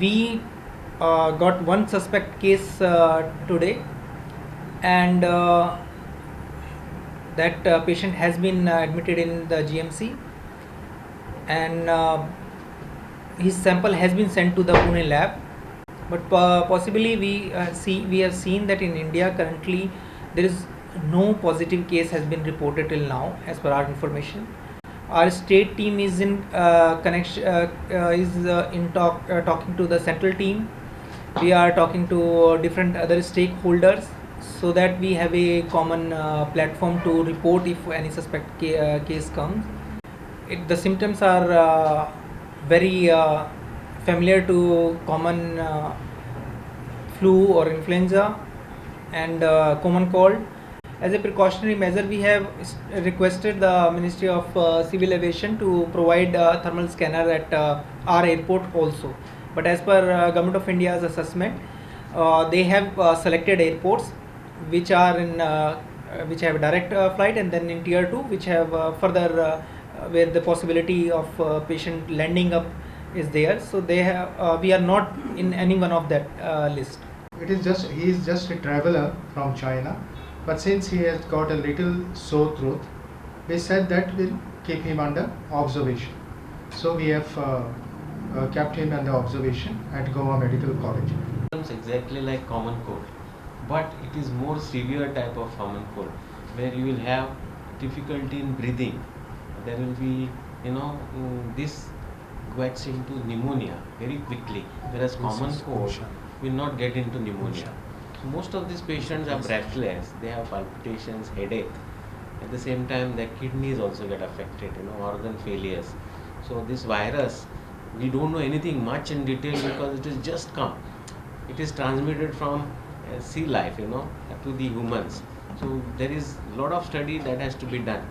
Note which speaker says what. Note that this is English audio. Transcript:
Speaker 1: we got one suspect case today, and that patient has been admitted in the GMC, and his sample has been sent to the Pune lab. But possibly we have seen that in India currently there is no positive case has been reported till now, as per our information. Our state team is in connection, talking to the central team. We are talking to different other stakeholders, so that we have a common platform to report if any suspect case comes. The symptoms are very familiar to common flu or influenza and common cold. As a precautionary measure, we have requested the Ministry of Civil Aviation to provide a thermal scanner at our airport also. But as per Government of India's assessment, they have selected airports which are in which have direct flight, and then in tier 2 which have further where the possibility of patient landing up is there. So they have we are not in any one of that list.
Speaker 2: He is just a traveler from China, but since he has got a little sore throat, we said that we'll keep him under observation. So we have kept him under observation at Goa Medical College.
Speaker 3: It's exactly like common cold, but it is more severe type of common cold, where you will have difficulty in breathing. There will be, this gets into pneumonia very quickly, whereas common cold will not get into pneumonia. So most of these patients are breathless, they have palpitations, headache. At the same time, their kidneys also get affected, organ failures. So this virus, we don't know anything much in detail because it is just come. It is transmitted from sea life, to the humans. So there is a lot of study that has to be done.